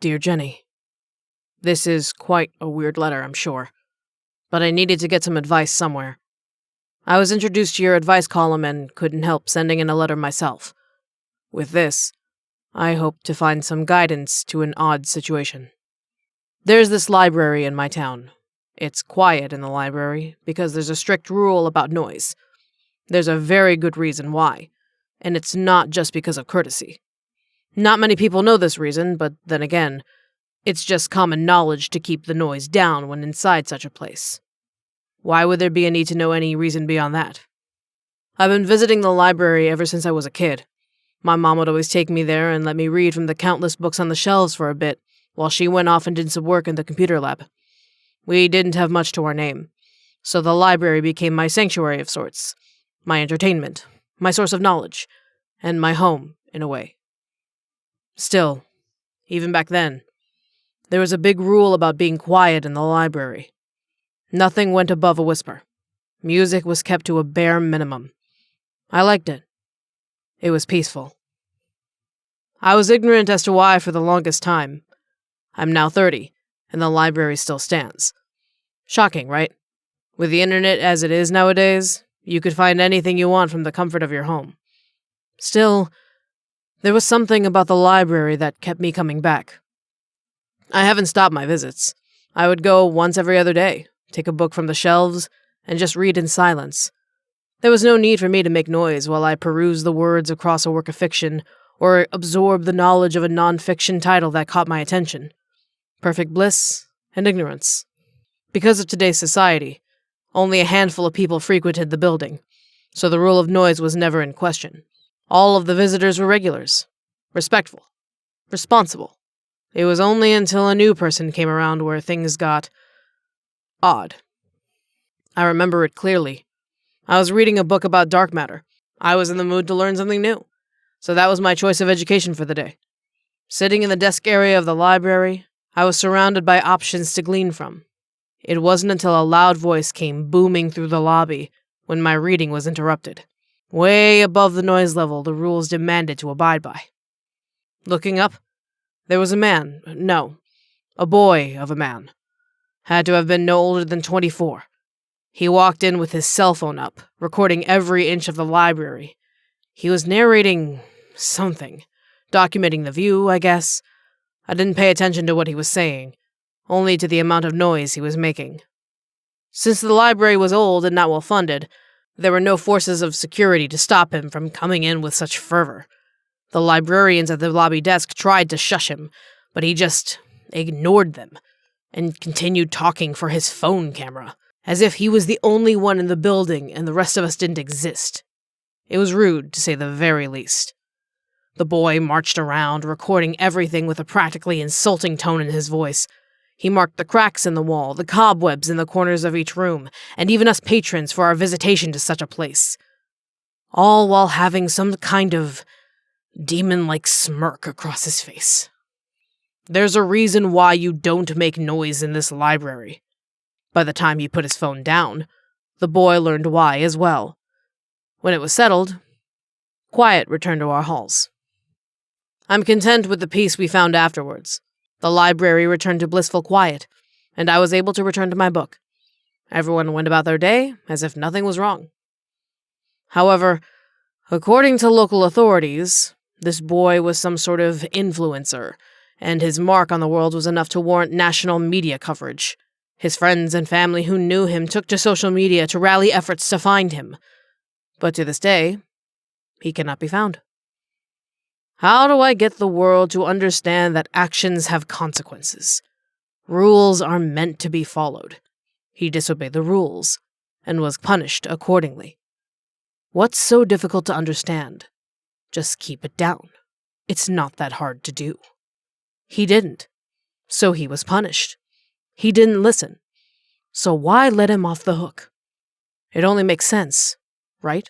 Dear Jenny, this is quite a weird letter, I'm sure, but I needed to get some advice somewhere. I was introduced to your advice column and couldn't help sending in a letter myself. With this, I hope to find some guidance to an odd situation. There's this library in my town. It's quiet in the library because there's a strict rule about noise. There's a very good reason why, and it's not just because of courtesy. Not many people know this reason, but then again, it's just common knowledge to keep the noise down when inside such a place. Why would there be a need to know any reason beyond that? I've been visiting the library ever since I was a kid. My mom would always take me there and let me read from the countless books on the shelves for a bit, while she went off and did some work in the computer lab. We didn't have much to our name, so the library became my sanctuary of sorts, my entertainment, my source of knowledge, and my home, in a way. Still, even back then, there was a big rule about being quiet in the library. Nothing went above a whisper. Music was kept to a bare minimum. I liked it. It was peaceful. I was ignorant as to why for the longest time. I'm now 30, and the library still stands. Shocking, right? With the internet as it is nowadays, you could find anything you want from the comfort of your home. Still, there was something about the library that kept me coming back. I haven't stopped my visits. I would go once every other day, take a book from the shelves, and just read in silence. There was no need for me to make noise while I perused the words across a work of fiction or absorbed the knowledge of a non-fiction title that caught my attention. Perfect bliss and ignorance. Because of today's society, only a handful of people frequented the building, so the rule of noise was never in question. All of the visitors were regulars, respectful, responsible. It was only until a new person came around where things got odd. I remember it clearly. I was reading a book about dark matter. I was in the mood to learn something new, so that was my choice of education for the day. Sitting in the desk area of the library, I was surrounded by options to glean from. It wasn't until a loud voice came booming through the lobby when my reading was interrupted. Way above the noise level the rules demanded to abide by. Looking up, there was a boy of a man. Had to have been no older than 24. He walked in with his cell phone up, recording every inch of the library. He was narrating something, documenting the view, I guess. I didn't pay attention to what he was saying, only to the amount of noise he was making. Since the library was old and not well funded, there were no forces of security to stop him from coming in with such fervor. The librarians at the lobby desk tried to shush him, but he just ignored them and continued talking for his phone camera, as if he was the only one in the building and the rest of us didn't exist. It was rude, to say the very least. The boy marched around, recording everything with a practically insulting tone in his voice. He marked the cracks in the wall, the cobwebs in the corners of each room, and even us patrons for our visitation to such a place. All while having some kind of demon-like smirk across his face. There's a reason why you don't make noise in this library. By the time he put his phone down, the boy learned why as well. When it was settled, quiet returned to our halls. I'm content with the peace we found afterwards. The library returned to blissful quiet, and I was able to return to my book. Everyone went about their day as if nothing was wrong. However, according to local authorities, this boy was some sort of influencer, and his mark on the world was enough to warrant national media coverage. His friends and family who knew him took to social media to rally efforts to find him. But to this day, he cannot be found. How do I get the world to understand that actions have consequences? Rules are meant to be followed. He disobeyed the rules, and was punished accordingly. What's so difficult to understand? Just keep it down. It's not that hard to do. He didn't, so he was punished. He didn't listen, so why let him off the hook? It only makes sense, right?